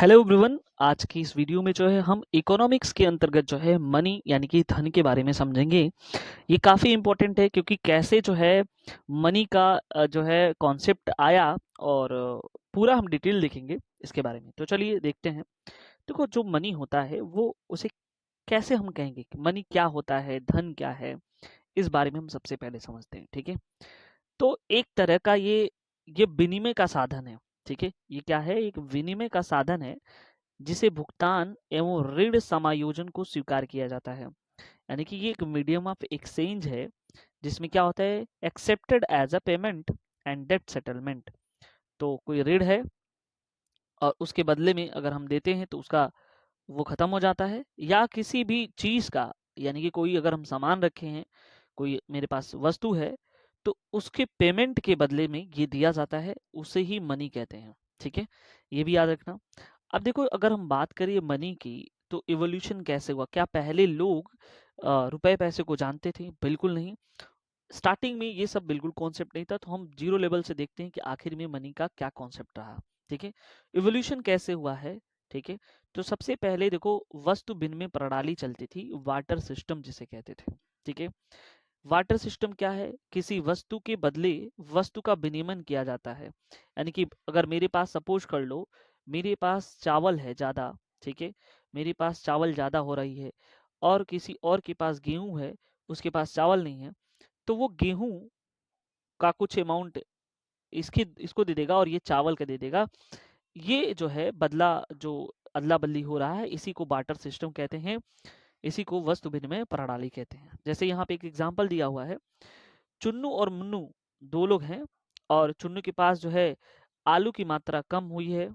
Hello everyone. आज की इस वीडियो में जो है हम इकोनॉमिक्स के अंतर्गत जो है मनी यानी कि धन के बारे में समझेंगे। ये काफ़ी इम्पोर्टेंट है क्योंकि कैसे जो है मनी का जो है कॉन्सेप्ट आया और पूरा हम डिटेल देखेंगे इसके बारे में। तो चलिए देखते हैं। देखो, जो मनी होता है वो उसे कैसे हम कहेंगे कि मनी क्या होता है, धन क्या है, इस बारे में हम सबसे पहले समझते हैं। ठीक है। तो एक तरह का ये विनिमय का साधन है। ठीक है, ये क्या है? एक विनिमय का साधन है जिसे भुगतान एवं ऋण समायोजन को स्वीकार किया जाता है। यानी कि ये एक मीडियम ऑफ एक्सचेंज है जिसमें क्या होता है, accepted as a payment and debt settlement. तो कोई ऋण है और उसके बदले में अगर हम देते हैं तो उसका वो खत्म हो जाता है, या किसी भी चीज का, यानी कि कोई अगर हम सामान रखे हैं, कोई मेरे पास वस्तु है, तो उसके पेमेंट के बदले में ये दिया जाता है, उसे ही मनी कहते हैं। ठीक है, ये भी याद रखना। अब देखो, अगर हम बात करें मनी की, तो इवोल्यूशन कैसे हुआ? क्या पहले लोग रुपए पैसे को जानते थे? बिल्कुल नहीं। स्टार्टिंग में ये सब बिल्कुल कॉन्सेप्ट नहीं था। तो हम जीरो लेवल से देखते हैं कि आखिर में मनी का क्या कॉन्सेप्ट रहा। ठीक है, इवोल्यूशन कैसे हुआ है। ठीक है, तो सबसे पहले देखो, वस्तु विनिमय प्रणाली चलती थी, वाटर सिस्टम जिसे कहते थे। ठीक है, वाटर सिस्टम क्या है? किसी वस्तु के बदले वस्तु का विनिमय किया जाता है। यानी कि अगर मेरे पास, सपोज कर लो, मेरे पास चावल है ज्यादा। ठीक है, मेरे पास चावल ज्यादा हो रही है और किसी और के पास गेहूं है, उसके पास चावल नहीं है, तो वो गेहूं का कुछ अमाउंट इसकी इसको दे देगा और ये चावल का दे देगा। ये जो है बदला, जो अदला बदली हो रहा है, इसी को बार्टर सिस्टम कहते हैं, इसी को वस्तु विनिमय प्रणाली कहते हैं। जैसे यहाँ पे एक एग्जांपल दिया हुआ है, चुन्नू और मुन्नू दो लोग हैं और चुन्नू के पास जो है आलू की मात्रा कम हुई है,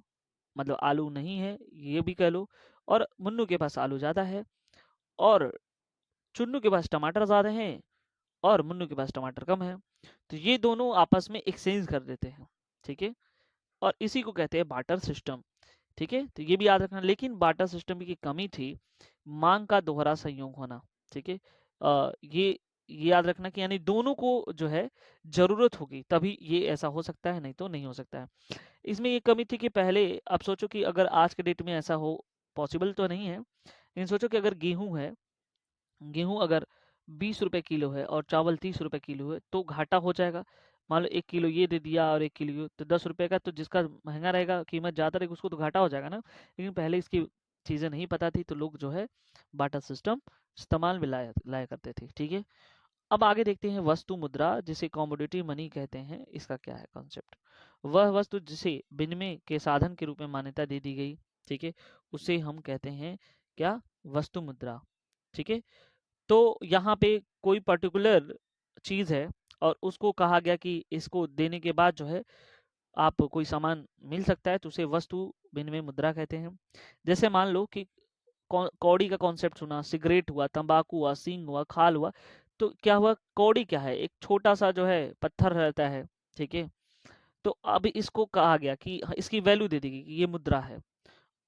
मतलब आलू नहीं है ये भी कह लो, और मुन्नू के पास आलू ज्यादा है, और चुन्नू के पास टमाटर ज्यादा हैं और मुन्नू के पास टमाटर कम है। तो ये दोनों आपस में एक्सचेंज कर देते हैं। ठीक है, और इसी को कहते हैं बार्टर सिस्टम। ठीक है, तो ये भी याद रखना। लेकिन बार्टर सिस्टम की कमी थी, मांग का दोहरा संयोग होना। ठीक है, ये याद रखना कि यानी दोनों को जो है जरूरत होगी तभी ये ऐसा हो सकता है, नहीं तो नहीं हो सकता है। इसमें ये कमी थी कि पहले, अब सोचो कि अगर आज के डेट में ऐसा हो, पॉसिबल तो नहीं है, लेकिन सोचो कि अगर गेहूं है, गेहूं अगर 20 रुपए किलो है और चावल 30 रुपए किलो है, तो घाटा हो जाएगा। मान लो 1 किलो ये दे दिया और 1 किलो ये, तो 10 रुपए का, तो जिसका महंगा रहेगा, कीमत ज़्यादा रहेगी, उसको तो घाटा हो जाएगा ना। लेकिन पहले इसकी चीज़ें नहीं पता थी, तो लोग जो है बाटा सिस्टम इस्तेमाल में लाया लाया करते थे। ठीक है, अब आगे देखते हैं वस्तु मुद्रा, जिसे कॉमोडिटी मनी कहते हैं। इसका क्या है कॉन्सेप्ट? वह वस्तु जिसे विनिमय के साधन के रूप में मान्यता दे दी गई, ठीक है, उसे हम कहते हैं क्या? वस्तु मुद्रा। ठीक है, तो यहाँ पे कोई पर्टिकुलर चीज है और उसको कहा गया कि इसको देने के बाद जो है आप कोई सामान मिल सकता है, तो उसे वस्तु विनिमय मुद्रा कहते हैं। जैसे मान लो कि कौड़ी का कॉन्सेप्ट सुना, सिगरेट हुआ, तंबाकू हुआ, सींग हुआ, खाल हुआ, तो क्या हुआ? कौड़ी क्या है? एक छोटा सा जो है पत्थर रहता है। ठीक है, तो अब इसको कहा गया कि इसकी वैल्यू दे देगी कि ये मुद्रा है,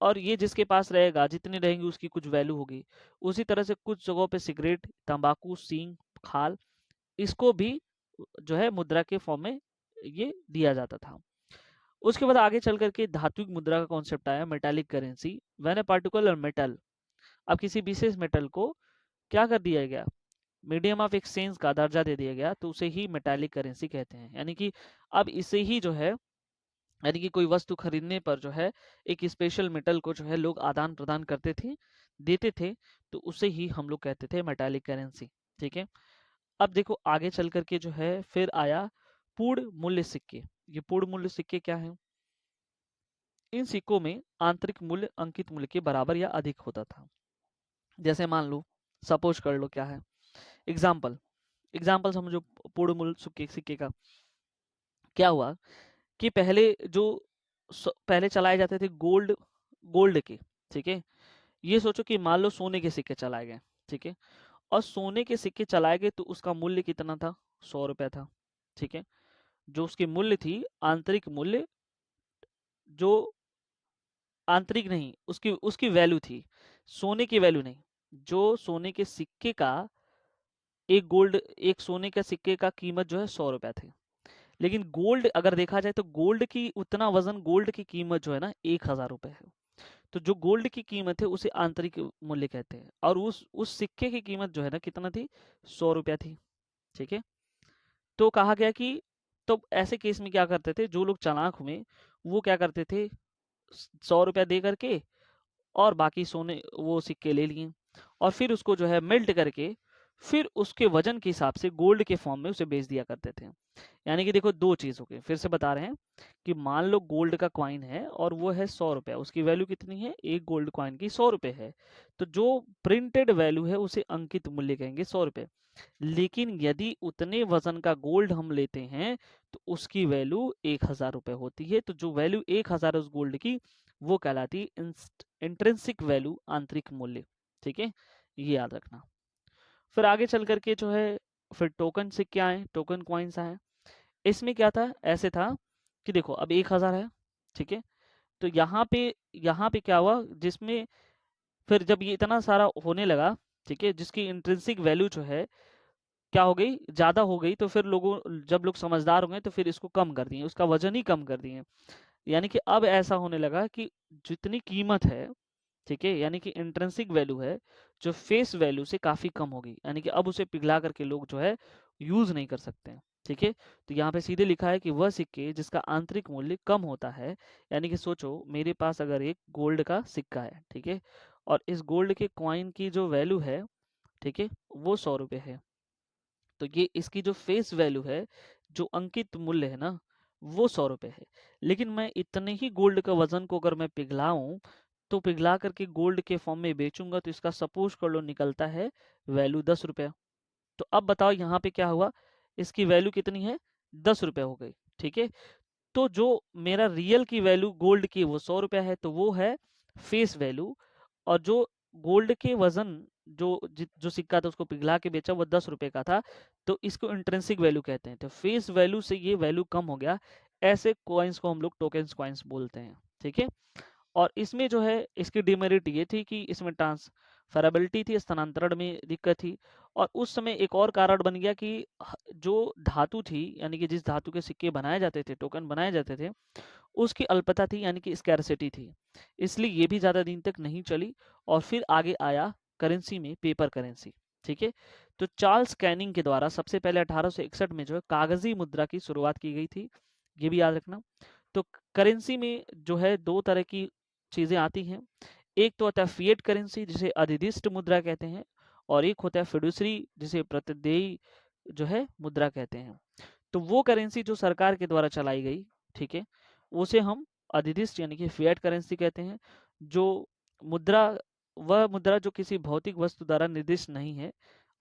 और ये जिसके पास रहेगा, जितनी रहेंगी उसकी कुछ वैल्यू होगी। उसी तरह से कुछ जगहों पे सिगरेट, तंबाकू, सींग, खाल, इसको भी जो है मुद्रा के फॉर्म में ये दिया जाता था। उसके बाद आगे चल करके धात्विक मुद्रा का कॉन्सेप्ट आया, metallic currency. When a particular metal, अब किसी विशेष मेटल को क्या कर दिया गया? मीडियम ऑफ एक्सचेंज का दर्जा दे दिया गया, तो उसे ही मेटालिक करेंसी कहते हैं। यानी कि अब इसे ही जो है, यानी कि कोई वस्तु खरीदने पर जो है एक स्पेशल मेटल को जो है लोग आदान प्रदान करते थे, देते थे, तो उसे ही हम लोग कहते थे मेटालिक करेंसी। ठीक है, अब देखो आगे चल करके जो है फिर आया पूर्ण मूल्य सिक्के। ये पूर्ण मूल्य सिक्के क्या है? इन सिक्कों में आंतरिक मूल्य अंकित मूल्य के बराबर या अधिक होता था। जैसे मान लो, सपोज कर लो, क्या है एग्जाम्पल, एग्जाम्पल समझो पूर्ण मूल्य सिक्के सिक्के का। क्या हुआ कि पहले जो पहले चलाए जाते थे गोल्ड, गोल्ड के। ठीक है, ये सोचो कि मान लो सोने के सिक्के चलाए गए। ठीक है, और सोने के सिक्के चलाए गए तो उसका मूल्य कितना था? 100 रुपया था। ठीक है, जो उसकी मूल्य थी, आंतरिक मूल्य, जो आंतरिक नहीं, उसकी उसकी वैल्यू थी, सोने की वैल्यू नहीं। जो सोने के सिक्के का, एक सोने के सिक्के का कीमत जो है 100 रुपया थे। लेकिन गोल्ड अगर देखा जाए तो गोल्ड की उतना वजन, गोल्ड की कीमत जो है ना 1000 रुपये है। तो जो गोल्ड की कीमत है उसे आंतरिक मूल्य कहते हैं, और उस सिक्के की कीमत जो है ना कितना थी, 100 रुपया थी। ठीक है, तो कहा गया कि तो ऐसे केस में क्या करते थे जो लोग चालाक हुए, वो क्या करते थे, 100 रुपया दे करके और बाकी सोने वो सिक्के ले लिए, और फिर उसको जो है मेल्ट करके फिर उसके वजन के हिसाब से गोल्ड के फॉर्म में उसे बेच दिया करते थे। यानी कि देखो दो चीज हो गई, फिर से बता रहे हैं कि मान लो गोल्ड का कॉइन है और वो है 100 रुपया, उसकी वैल्यू कितनी है, एक गोल्ड कॉइन की 100 रुपये है, तो जो प्रिंटेड वैल्यू है उसे अंकित मूल्य कहेंगे 100 रुपये। लेकिन यदि उतने वजन का गोल्ड हम लेते हैं तो उसकी वैल्यू 1,000 रुपये होती है। तो जो वैल्यू 1,000 है उस गोल्ड की, वो कहलाती है इंट्रिंसिक वैल्यू, आंतरिक मूल्य। ठीक है, ये याद रखना। फिर आगे चल करके जो है फिर टोकन सिक्के आए, टोकन कॉइन्स आए। इसमें क्या था, ऐसे था कि देखो अब 1,000 है, ठीक है, तो यहाँ पे क्या हुआ, जिसमें फिर जब ये इतना सारा होने लगा, ठीक है, जिसकी इंट्रिंसिक वैल्यू जो है क्या हो गई, ज्यादा हो गई, तो फिर लोगों जब लोग समझदार हो गए तो फिर इसको कम कर दिए, उसका वजन ही कम कर दिए। यानी कि अब ऐसा होने लगा कि जितनी कीमत है, ठीक है, यानी कि इंट्रिंसिक वैल्यू है, जो फेस वैल्यू से काफी कम हो गई, यानी कि अब उसे पिघला करके लोग जो है यूज नहीं कर सकते हैं। ठीक है, तो यहाँ पे सीधे लिखा है कि वह सिक्के जिसका आंतरिक मूल्य कम होता है, यानी कि सोचो मेरे पास अगर एक गोल्ड का सिक्का है, ठीक है, और इस गोल्ड के कॉइन की जो वैल्यू है, ठीक है, वो 100 रुपये है, तो ये इसकी जो फेस वैल्यू है, जो अंकित मूल्य है ना, वो 100 रुपये है। लेकिन मैं इतने ही गोल्ड का वजन को अगर मैं पिघलाऊं, तो पिघला करके गोल्ड के फॉर्म में बेचूंगा, तो इसका सपोज कर लो निकलता है वैल्यू 10 रुपया। तो अब बताओ यहाँ पे क्या हुआ, इसकी वैल्यू कितनी है, 10 रुपये हो गई। ठीक है, तो जो मेरा रियल की वैल्यू गोल्ड की वो 100 रुपया है, तो वो है फेस वैल्यू, और जो गोल्ड के वजन जो सिक्का था उसको पिघला के बेचा वो 10 रुपए का था, तो इसको इंट्रिंसिक वैल्यू कहते हैं। तो फेस वैल्यू से ये वैल्यू कम हो गया, ऐसे कॉइन्स को हम लोग टोकन्स कॉइन्स बोलते हैं। ठीक है, और इसमें जो है इसकी डिमेरिट ये थी कि इसमें ट्रांसफरेबिलिटी थी, स्थानांतरण में दिक्कत थी, और उस समय एक और कारण बन गया कि जो धातु थी, यानी कि जिस धातु के सिक्के बनाए जाते थे, टोकन बनाए जाते थे, उसकी अल्पता थी, यानी कि स्कैरसिटी थी, इसलिए ये भी ज़्यादा दिन तक नहीं चली। और फिर आगे आया करेंसी में पेपर करेंसी। ठीक है, तो चार्ल्स कैनिंग के द्वारा सबसे पहले 1861 में जो है कागजी मुद्रा की शुरुआत की गई थी, ये भी याद रखना। तो करेंसी में जो है दो तरह की चीज़ें आती हैं, एक तो होता है फिएट करेंसी जिसे अधिदिष्ट मुद्रा कहते हैं, और एक होता है फिडुसरी जिसे प्रतिदेयी जो है मुद्रा कहते हैं। तो वो करेंसी जो सरकार के द्वारा चलाई गई, ठीक है, उसे हम अधिदिष्ट यानी कि फिएट करेंसी कहते हैं। जो मुद्रा, वह मुद्रा जो किसी भौतिक वस्तु द्वारा निर्दिष्ट नहीं है,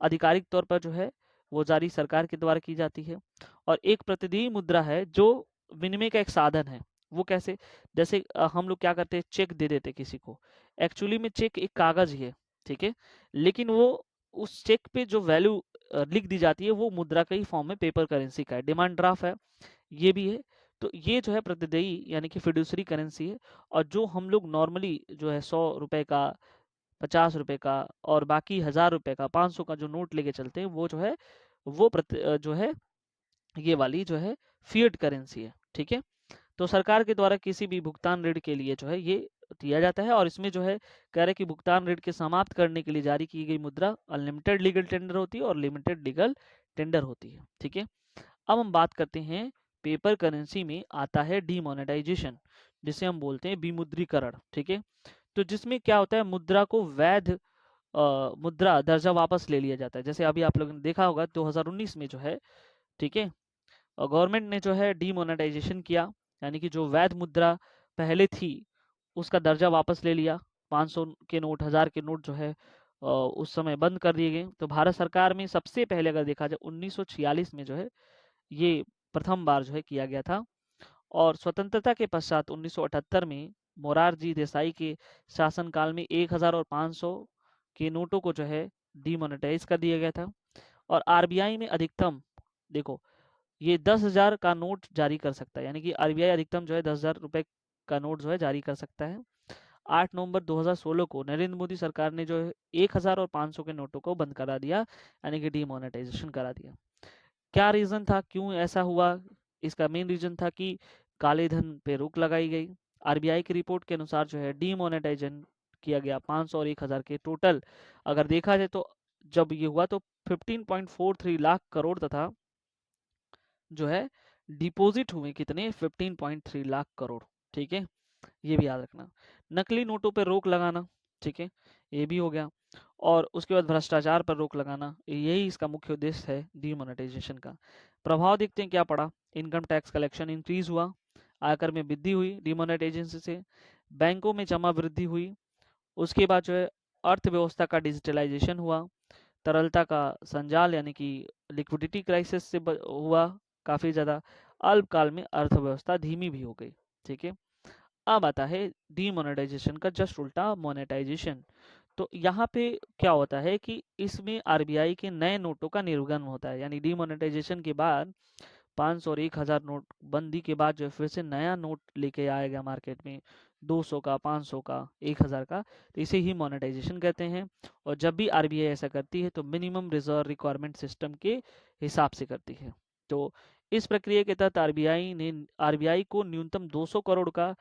आधिकारिक तौर पर जो है वो जारी सरकार के द्वारा की जाती है। और एक प्रतिदेय मुद्रा है जो विनिमय का एक साधन है। वो कैसे, जैसे हम लोग क्या करते हैं, चेक दे देते किसी को, एक्चुअली में चेक एक कागज ही है, ठीक है, लेकिन वो उस चेक पे जो वैल्यू लिख दी जाती है वो मुद्रा का ही फॉर्म में पेपर करेंसी का है, डिमांड ड्राफ्ट है, ये भी है। तो ये जो है प्रतिदेयी यानी कि फिड्यूसरी करेंसी है। और जो हम लोग नॉर्मली जो है 100 रुपए का, 50 रुपए का, और बाकी 1000 रुपए का, 500 का जो नोट लेके चलते हैं, वो जो है वो जो है ये वाली जो है फिएट करेंसी है। ठीक है, तो सरकार के द्वारा किसी भी भुगतान ऋण के लिए जो है ये दिया जाता है, और इसमें जो है कह रहे कि भुगतान ऋण के समाप्त करने के लिए जारी की गई मुद्रा अनलिमिटेड लीगल टेंडर होती है और लिमिटेड लीगल टेंडर होती है। ठीक है, अब हम बात करते हैं पेपर करेंसी में आता है डीमोनेटाइजेशन, जिसे हम बोलते हैं विमुद्रीकरण। ठीक है, तो जिसमें क्या होता है, मुद्रा को वैध मुद्रा दर्जा वापस ले लिया जाता है। जैसे अभी आप लोगों ने देखा होगा 2019 में जो है, ठीक है, गवर्नमेंट ने जो है डीमोनेटाइजेशन किया, यानी कि जो वैध मुद्रा पहले थी उसका दर्जा वापस ले लिया। 500 के नोट, 1000 के नोट जो है उस समय बंद कर दिए गए। तो भारत सरकार में सबसे पहले अगर देखा जाए 1946 में जो है ये प्रथम बार जो है किया गया था। और स्वतंत्रता के पश्चात 1978 में मोरारजी देसाई के शासनकाल में 1000 और 500 के नोटों को जो है डीमोनेटाइज कर दिया गया था। और आरबीआई में अधिकतम, देखो, ये 10,000 का नोट जारी कर सकता है, यानी कि आरबीआई अधिकतम जो है 10,000 रुपए का नोट जो है जारी कर सकता है। 8 नवंबर 2016 को नरेंद्र मोदी सरकार ने जो है 1000 और 500 के नोटों को बंद करा दिया, यानी कि डीमोनेटाइजेशन करा दिया। क्या रीजन था, क्यों ऐसा हुआ, इसका मेन रीजन था कि काले धन पे रोक लगाई गई। आरबीआई की रिपोर्ट के अनुसार जो है डीमोनेटाइजेशन किया गया 500 और 1000 के टोटल। अगर देखा जाए तो जब ये हुआ तो 15.43 लाख करोड़ तथा जो है डिपॉजिट हुए कितने 15.3 लाख करोड़। ठीक है, ये भी याद रखना। नकली नोटों पर रोक लगाना, ठीक है, ये भी हो गया। और उसके बाद भ्रष्टाचार पर रोक लगाना, यही इसका मुख्य उद्देश्य है डीमोनेटाइजेशन का। प्रभाव देखते हैं क्या पड़ा। इनकम टैक्स कलेक्शन इंक्रीज हुआ, आयकर में वृद्धि हुई डीमोनेटाइजेशन से, बैंकों में जमा वृद्धि हुई। उसके बाद जो है अर्थव्यवस्था का डिजिटलाइजेशन हुआ, तरलता का संजाल यानी कि लिक्विडिटी क्राइसिस से हुआ काफ़ी ज़्यादा। अल्पकाल में अर्थव्यवस्था धीमी भी हो गई। ठीक है, अब आता है डीमोनेटाइजेशन का जस्ट उल्टा मोनेटाइजेशन। तो यहाँ पे क्या होता है कि इसमें आरबीआई के नए नोटों का निर्गमन होता है, यानी डीमोनेटाइजेशन के बाद 500 और 1000 नोट बंदी के बाद जो है फिर से नया नोट लेके आएगा मार्केट में, 200 का, 500 का, 1000 का। तो इसे ही मोनेटाइजेशन कहते हैं। और जब भी आरबीआई ऐसा करती है तो मिनिमम रिजर्व रिक्वायरमेंट सिस्टम के हिसाब से करती है। तो इस प्रक्रिया के तहत आरबीआई को न्यूनतम 200 करोड़ का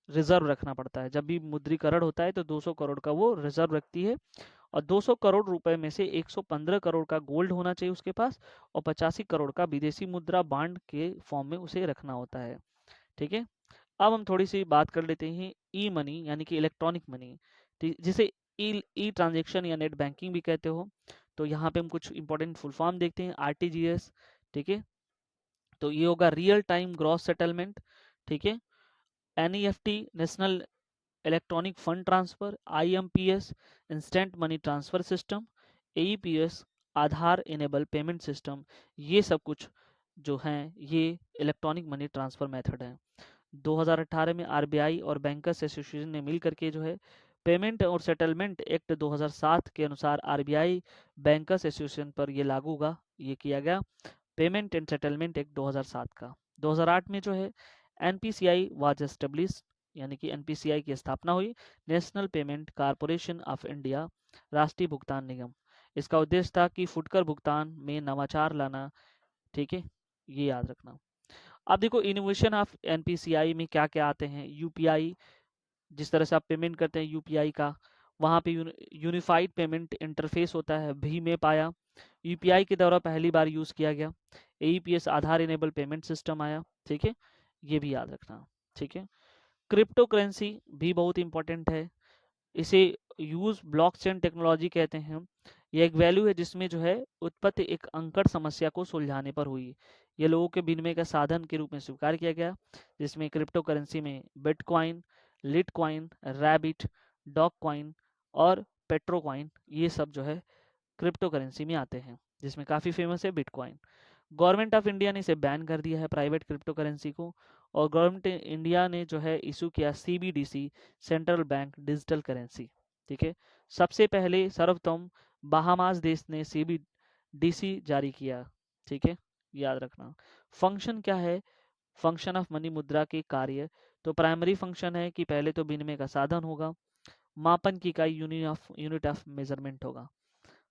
रिजर्व रखना पड़ता है। जब भी मुद्रीकरण होता है तो 200 करोड़ का वो रिजर्व रखती है। और 200 करोड़ रुपए में से 115 करोड़ का गोल्ड होना चाहिए उसके पास, और 85 करोड़ का विदेशी मुद्रा बांड के फॉर्म में उसे रखना होता है। ठीक है, अब हम थोड़ी सी बात कर लेते हैं ई मनी यानी कि इलेक्ट्रॉनिक मनी, जिसे ई ई ट्रांजेक्शन या नेट बैंकिंग भी कहते हो। तो यहाँ पे हम कुछ इंपॉर्टेंट फुल फॉर्म देखते हैं। आरटीजीएस, ठीक है, तो ये होगा रियल टाइम ग्रॉस सेटलमेंट। ठीक है, NEFT national electronic fund transfer, IMPS instant money transfer system, AEPS Aadhaar enable payment system, ये सब कुछ जो हैं ये इलेक्ट्रॉनिक मनी ट्रांसफर मेथड है। 2018 में आरबीआई और बैंकर्स एसोसिएशन ने मिल करके जो है पेमेंट और सेटलमेंट एक्ट 2007 के अनुसार आरबीआई बैंकर्स एसोसिएशन पर ये लागू होगा, ये किया गया पेमेंट एंड सेटलमेंट एक्ट 2007 का। 2008 में जो है एनपीसीआई वाज एस्टेब्लिश, यानी कि एनपीसीआई की स्थापना हुई, national payment corporation of India, राष्ट्रीय भुगतान निगम। इसका उद्देश्य था कि फुटकर भुगतान में नवाचार लाना। ठीक है, ये याद रखना। अब देखो इनोवेशन ऑफ एनपीसीआई में क्या क्या आते हैं। यूपीआई, जिस तरह से आप पेमेंट करते हैं यूपीआई का, वहाँ पे यूनिफाइड पेमेंट इंटरफेस होता है, भीम ऐप आया। यूपीआई के द्वारा पहली बार यूज़ किया गया। AEPS Aadhaar enable payment system आया। ठीक है, ये भी याद रखना। ठीक है, क्रिप्टो करेंसी भी बहुत इंपॉर्टेंट है। इसे यूज ब्लॉकचेन टेक्नोलॉजी कहते हैं। यह एक वैल्यू है जिसमें जो है उत्पत्ति एक अंकड़ समस्या को सुलझाने पर हुई। ये लोगों के विनिमय का साधन के रूप में स्वीकार किया गया, जिसमें क्रिप्टो करेंसी में bitcoin, Litecoin, rabbit, dog coin और पेट्रोकॉइन, ये सब जो है क्रिप्टो करेंसी में आते हैं, जिसमें काफ़ी फेमस है बिटकॉइन। गवर्नमेंट ऑफ इंडिया ने इसे बैन कर दिया है प्राइवेट क्रिप्टो करेंसी को। और गवर्नमेंट इंडिया ने जो है इशू किया CBDC, central bank digital currency. ठीक है, सबसे पहले सर्वप्रथम बहामास देश ने सीबीडीसी जारी किया। ठीक है, याद रखना। फंक्शन क्या है, फंक्शन ऑफ मनी मुद्रा के कार्य। तो प्राइमरी फंक्शन है कि पहले तो विनिमय का साधन होगा, मापन की इकाई यूनिट ऑफ मेजरमेंट होगा।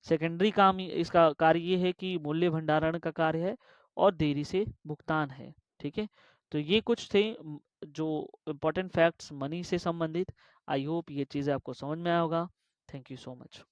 सेकेंडरी काम इसका कार्य ये है कि मूल्य भंडारण का कार्य है और देरी से भुगतान है। ठीक है, तो ये कुछ थे जो इम्पोर्टेंट फैक्ट्स मनी से संबंधित। आई होप ये चीज़ें आपको समझ में आया होगा। Thank you so much.